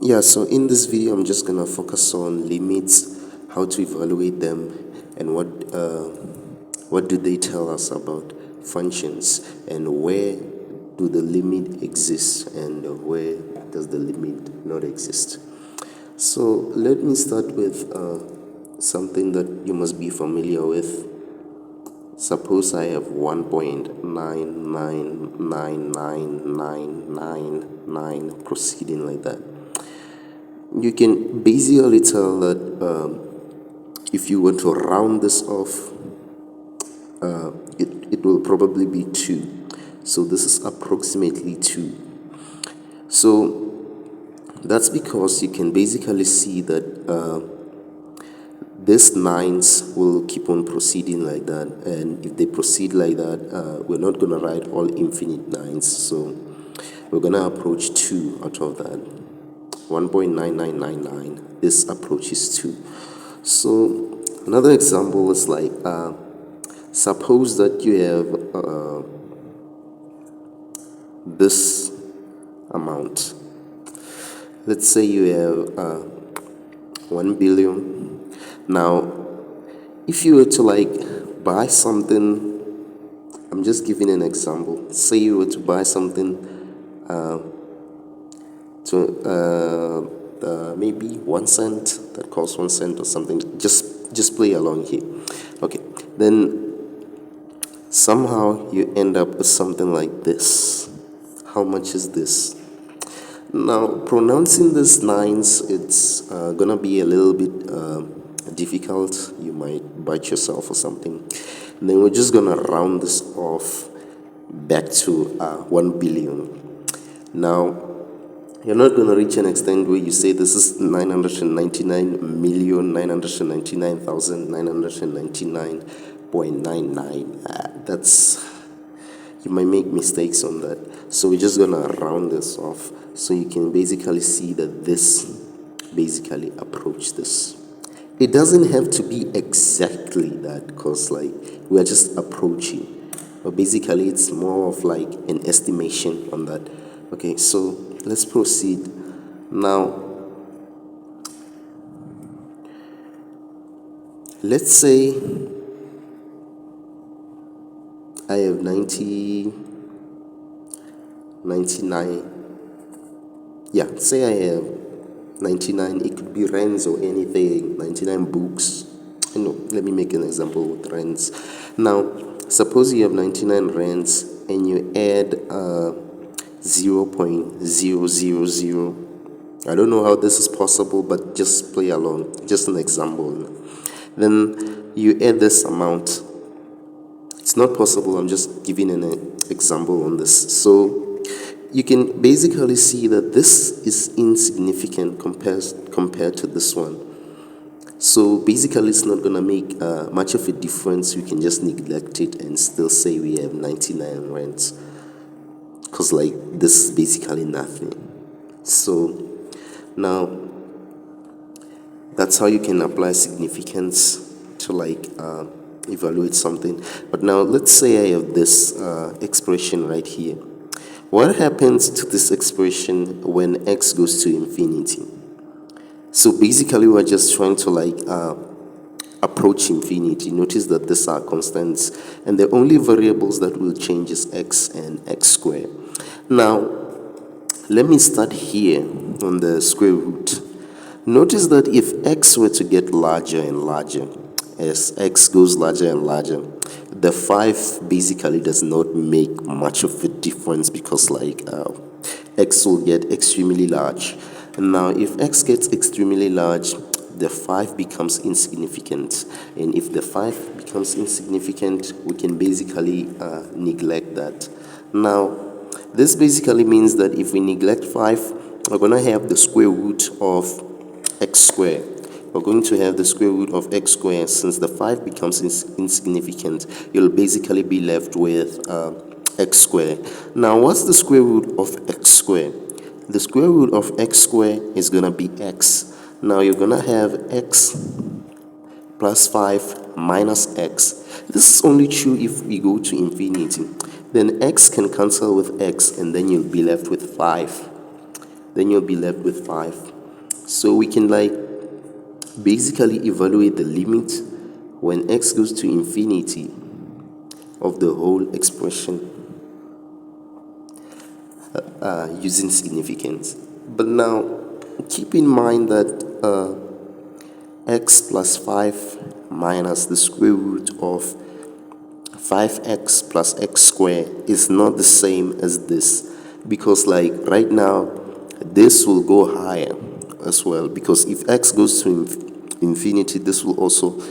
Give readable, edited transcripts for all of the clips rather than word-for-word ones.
Yeah, so in this video, I'm just gonna focus on limits, how to evaluate them, and what do they tell us about functions, and where do the limit exist, and where does the limit not exist. So let me start with something that you must be familiar with. Suppose I have 1.9999999 proceeding like that. You can basically tell that if you were to round this off, it will probably be 2. So this is approximately 2. So that's because you can basically see that these nines will keep on proceeding like that, and if they proceed like that, we're not going to write all infinite nines, so we're going to approach 2 out of that. 1.9999, this approaches 2. So another example is like, suppose that you have this amount. Let's say you have 1 billion. Now, if you were to like buy something, I'm just giving an example. Say you were to buy something maybe 1 cent, that costs 1 cent or something. Just play along here. Okay, then somehow you end up with something like this. How much is this? Now, pronouncing these nines, it's gonna be a little bit difficult. You might bite yourself or something. And then we're just gonna round this off back to 1 billion. Now, you're not gonna reach an extent where you say this is 999,999,999.99. That's, you might make mistakes on that. So we're just gonna round this off so you can basically see that this basically approach this. It doesn't have to be exactly that, because like we are just approaching, but basically it's more of like an estimation on that. Okay, so let's proceed. Now, let's say I have 99. Yeah, say I have 99. It could be rands or anything. 99 books. Let me make an example with rands. Now, suppose you have 99 rands and you add 0.000. I don't know how this is possible, but just play along. Just an example. Then you add this amount. It's not possible. I'm just giving an example on this. So you can basically see that this is insignificant compared to this one. So basically it's not going to make much of a difference. We can just neglect it and still say we have 99 rands, because like this is basically nothing. So now that's how you can apply significance to like evaluate something. But now let's say I have this expression right here. What happens to this expression when x goes to infinity? So basically we're just trying to like approach infinity. Notice that these are constants, and the only variables that will change is x and x squared. Now, let me start here on the square root. Notice that if x were to get larger and larger, as x goes larger and larger, the 5 basically does not make much of a difference, because like x will get extremely large. And now if x gets extremely large, the 5 becomes insignificant. And if the 5 becomes insignificant, we can basically neglect that. Now, this basically means that if we neglect 5, we're going to have the square root of x squared. We're going to have the square root of x squared. Since the 5 becomes insignificant, you'll basically be left with x squared. Now, what's the square root of x squared? The square root of x squared is going to be x. Now, you're going to have x plus 5 minus x. This is only true if we go to infinity. Then x can cancel with x, and then you'll be left with 5. So we can like basically evaluate the limit when x goes to infinity of the whole expression using significance. But now keep in mind that x plus 5 minus the square root of 5x plus x squared is not the same as this, because like right now this will go higher as well, because if x goes to infinity, this will also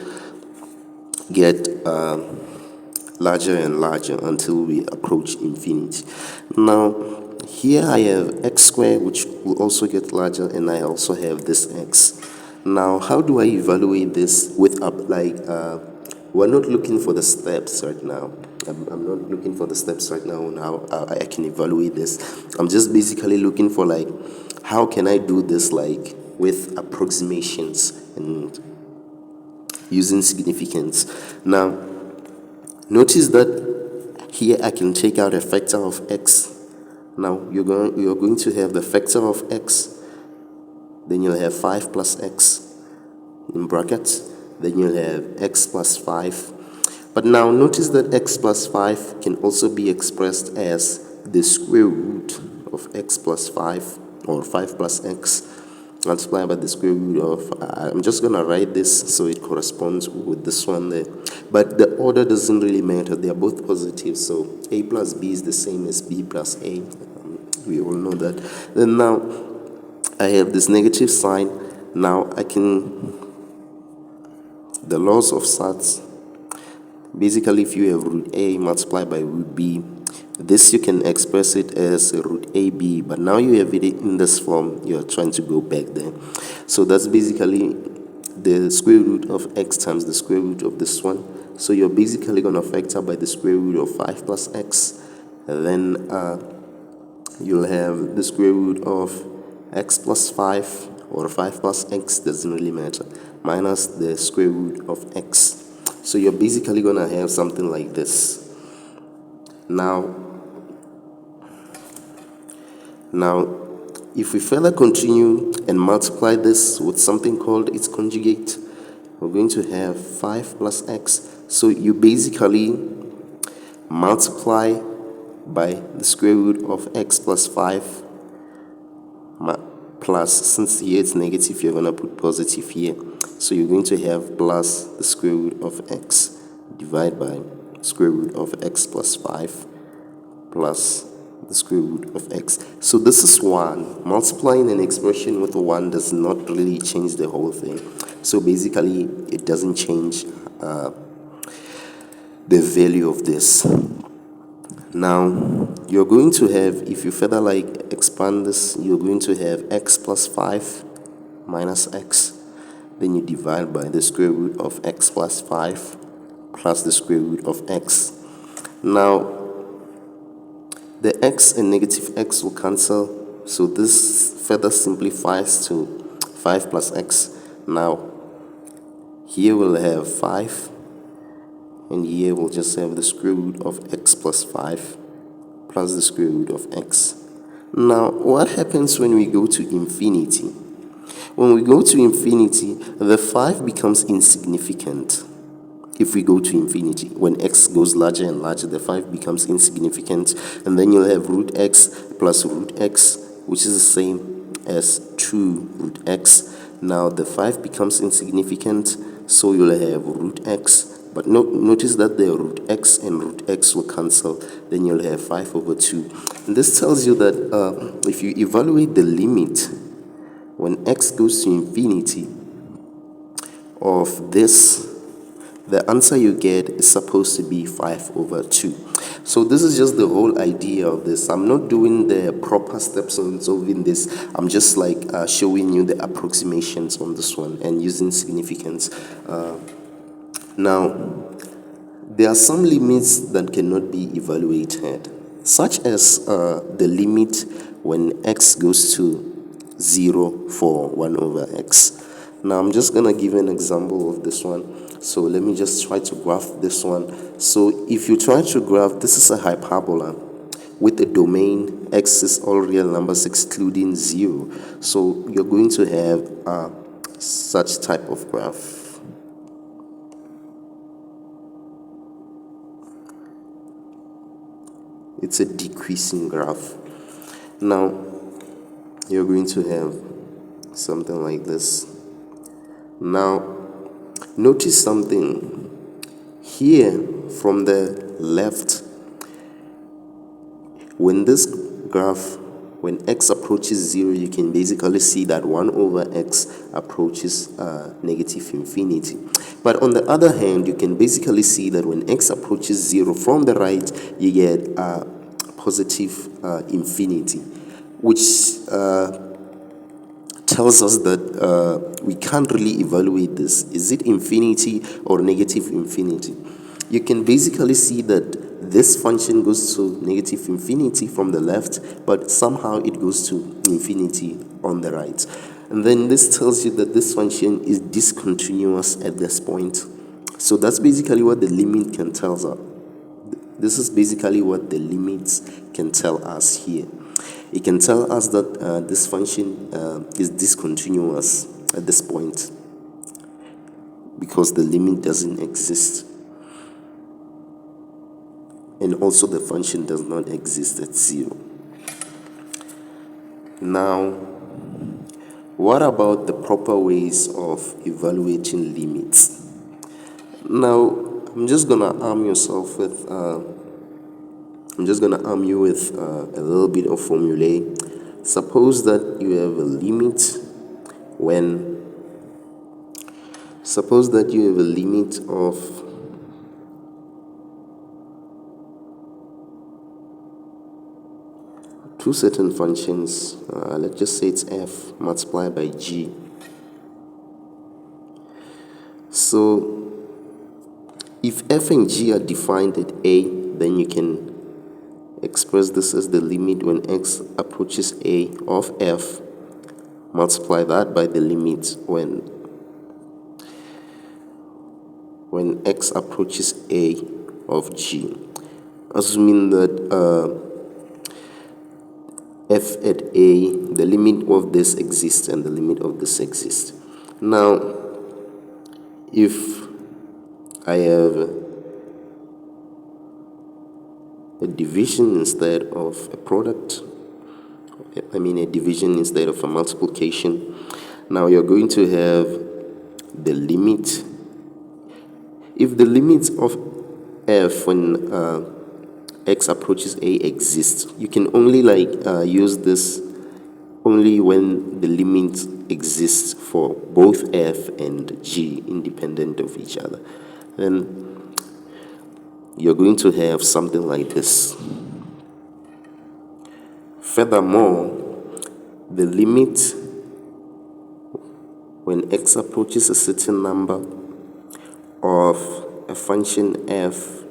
get larger and larger until we approach infinity. Now here I have x squared, which will also get larger, and I also have this x. Now how do I evaluate this with we're not looking for the steps right now. I'm not looking for the steps right now on how I can evaluate this. I'm just basically looking for like how can I do this like with approximations and using significance. Now notice that here I can take out a factor of x. Now you're going to have the factor of x, then you'll have 5 plus x in brackets, then you'll have x plus 5. But now notice that x plus 5 can also be expressed as the square root of x plus 5, or 5 plus x multiplied by the square root of, I'm just going to write this so it corresponds with this one there. But the order doesn't really matter. They are both positive. So a plus b is the same as b plus a. We all know that. Then now I have this negative sign. Now I can, the laws of SATs, basically if you have root a multiplied by root b, this you can express it as root ab, but now you have it in this form, you're trying to go back there. So that's basically the square root of x times the square root of this one. So you're basically going to factor by the square root of 5 plus x, and then you'll have the square root of x plus 5, or 5 plus x, doesn't really matter, minus the square root of x. So you're basically going to have something like this. Now, if we further continue and multiply this with something called its conjugate, we're going to have 5 plus x. So you basically multiply by the square root of x plus 5 plus, since here it's negative, you're going to put positive here. So you're going to have plus the square root of x divided by square root of x plus 5 plus the square root of x. So this is 1. Multiplying an expression with 1 does not really change the whole thing. So basically it doesn't change the value of this. Now you're going to have, if you further like expand this, you're going to have x plus 5 minus x. Then you divide by the square root of x plus 5 plus the square root of x. Now the x and negative x will cancel, so this further simplifies to 5 plus x. Now here we'll have 5, and here we'll just have the square root of x plus 5 plus the square root of x. Now what happens when we go to infinity? When we go to infinity, the 5 becomes insignificant. If we go to infinity, when x goes larger and larger, the 5 becomes insignificant, and then you'll have root x plus root x, which is the same as 2 root x. Now the 5 becomes insignificant, so you'll have root x, but notice that the root x and root x will cancel, then you'll have 5 over 2. And this tells you that if you evaluate the limit when x goes to infinity of this, the answer you get is supposed to be 5 over 2. So this is just the whole idea of this. I'm not doing the proper steps on solving this. I'm just like showing you the approximations on this one and using significance. Now, there are some limits that cannot be evaluated, such as the limit when x goes to 0 for 1 over x. Now I'm just going to give an example of this one. So let me just try to graph this one. So if you try to graph, this is a hyperbola with a domain x is all real numbers excluding 0. So you're going to have such type of graph. It's a decreasing graph. Now you're going to have something like this. Now notice something here from the left. When this graph, when x approaches 0, you can basically see that 1 over x approaches negative infinity. But on the other hand, you can basically see that when x approaches 0 from the right, you get positive infinity, which tells us that we can't really evaluate this. Is it infinity or negative infinity? You can basically see that this function goes to negative infinity from the left, but somehow it goes to infinity on the right. And then this tells you that this function is discontinuous at this point. So that's basically what the limit can tell us. This is basically what the limits can tell us here. It can tell us that this function is discontinuous at this point because the limit doesn't exist. And also the function does not exist at 0. Now, what about the proper ways of evaluating limits? Now, I'm just gonna arm you with a little bit of formulae. Suppose that you have a limit of two certain functions. Let's just say it's f multiplied by g. So if f and g are defined at a, then you can express this as the limit when x approaches a of f. Multiply that by the limit when x approaches a of g. Assuming that f at a, the limit of this exists and the limit of this exists. Now, if I have a division instead of a product, a division instead of a multiplication, now you're going to have the limit. If the limit of f when x approaches a exists, you can only use this only when the limit exists for both f and g independent of each other. Then you're going to have something like this. Furthermore, the limit when x approaches a certain number of a function f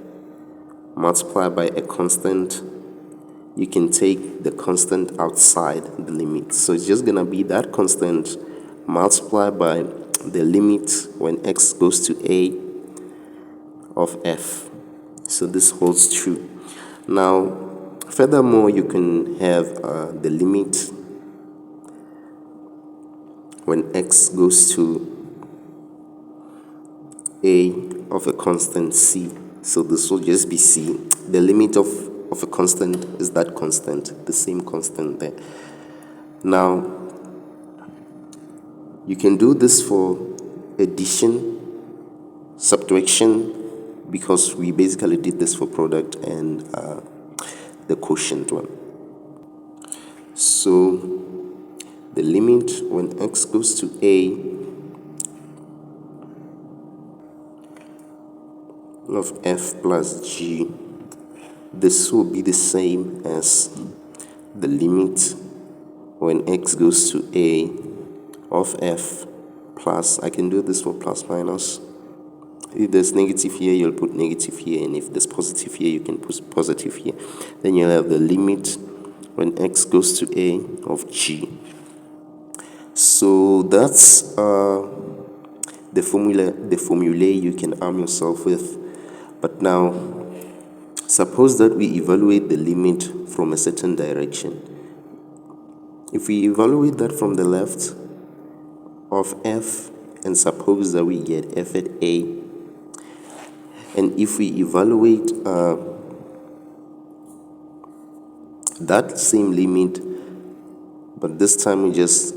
multiplied by a constant, you can take the constant outside the limit. So it's just going to be that constant multiplied by the limit when x goes to a of f. So this holds true. Now, furthermore, you can have the limit when x goes to a of a constant c. So this will just be c. The limit of a constant is that constant, the same constant there. Now, you can do this for addition, subtraction, because we basically did this for product and the quotient one. So the limit when x goes to a of f plus g, this will be the same as the limit when x goes to a of f plus, I can do this for plus minus. If there's negative here, you'll put negative here, and if there's positive here, you can put positive here. Then you'll have the limit when x goes to a of g. So that's the formulae you can arm yourself with. But now, suppose that we evaluate the limit from a certain direction. If we evaluate that from the left of f and suppose that we get f at a, and if we evaluate that same limit, but this time we just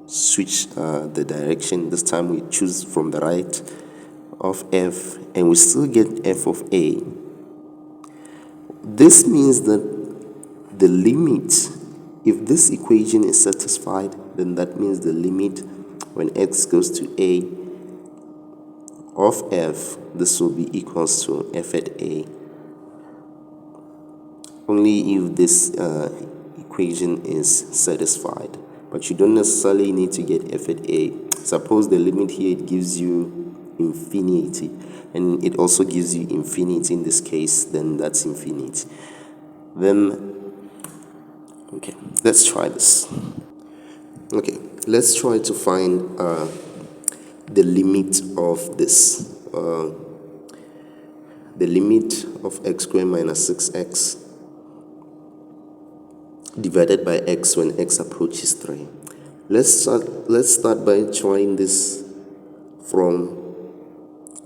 switch the direction. This time we choose from the right of f, and we still get f of a. This means that the limit, if this equation is satisfied, then that means the limit when x goes to a of f, this will be equals to f at a. Only if this equation is satisfied, but you don't necessarily need to get f at a. Suppose the limit here, it gives you infinity, and it also gives you infinity in this case, then that's infinity. Then, okay, let's try this. Okay, let's try to find the limit of this, the limit of x squared minus 6x divided by x when x approaches 3. Let's start by trying this from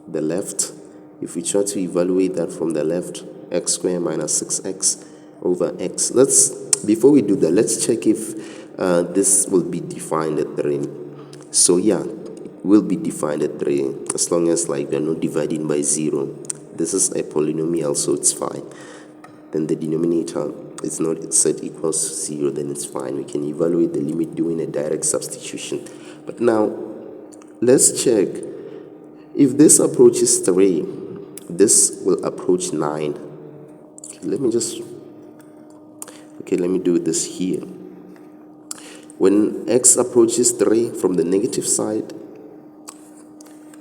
the left. If we try to evaluate that from the left, x squared minus 6x over x. Before we do that, let's check if this will be defined at 3. So yeah, it will be defined at 3 as long as like we're not dividing by 0. This is a polynomial, so it's fine. Then the denominator is not set equals to 0, then it's fine. We can evaluate the limit doing a direct substitution. But now, let's check. If this approaches 3, this will approach 9. Let me do this here. When x approaches 3 from the negative side,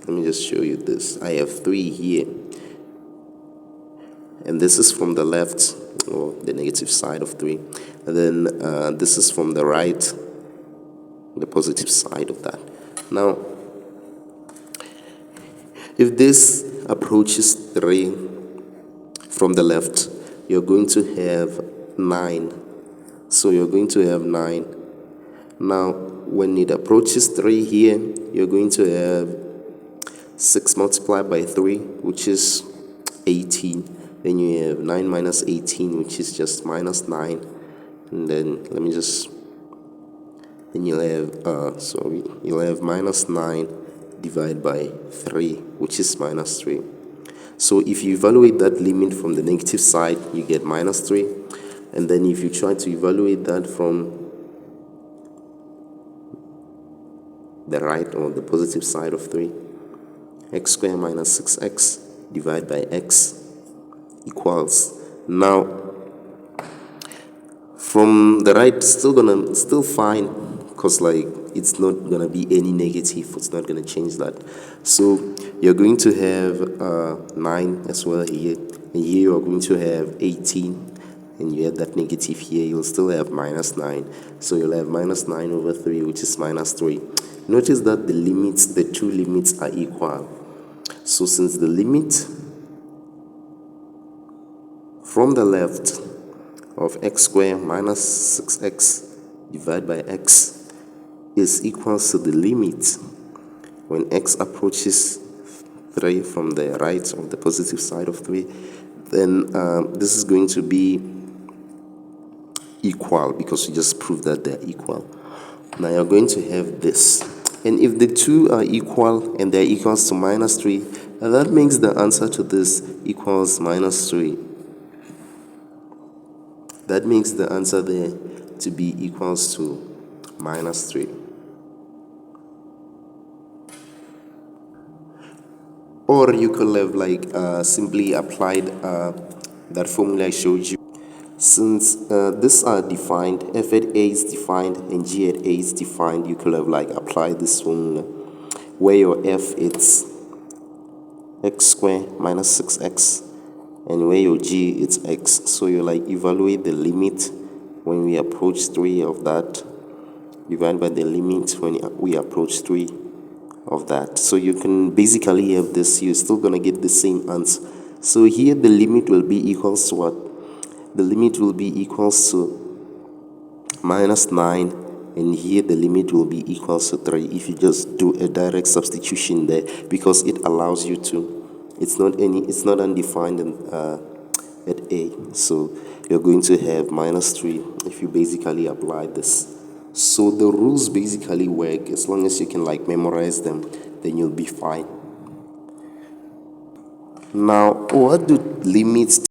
let me just show you this. I have 3 here. And this is from the left, or the negative side of 3. And then this is from the right, the positive side of that. Now, if this approaches 3 from the left, you're going to have 9. So you're going to have 9. Now, when it approaches 3 here, you're going to have 6 multiplied by 3, which is 18. Then you have 9 minus 18, which is just minus 9. And then you'll have minus 9 divided by 3, which is minus 3. So if you evaluate that limit from the negative side, you get minus 3. And then if you try to evaluate that from the right or the positive side of 3, x squared minus 6x divided by x equals, now from the right, still fine, because like it's not gonna be any negative, it's not gonna change that. So you're going to have 9 as well here, and here you're going to have 18, and you have that negative here, you'll still have minus 9. So you'll have minus 9 over 3, which is minus 3. Notice that the two limits are equal. So since the limit from the left of x squared minus 6x divided by x is equal to the limit when x approaches 3 from the right of the positive side of 3, then this is going to be equal because we just proved that they're equal. Now you're going to have this. And if the two are equal and they're equals to minus 3, that makes the answer to this equals minus 3. That makes the answer there to be equals to minus 3. Or you could have like simply applied that formula I showed you. Since these are defined, f at a is defined and g at a is defined, you could have like applied this formula where your f is x squared minus 6x and where your g is x. So you like evaluate the limit when we approach 3 of that divided by the limit when we approach 3 of that. So you can basically have this, you're still gonna get the same answer. So here the limit will be equals to what? the limit will be equals to minus 9, and here the limit will be equals to 3 if you just do a direct substitution there, because it allows you to, it's not undefined at a, so you're going to have minus 3 if you basically apply this. So the rules basically work. As long as you can like memorize them, then you'll be fine. Now, what do limits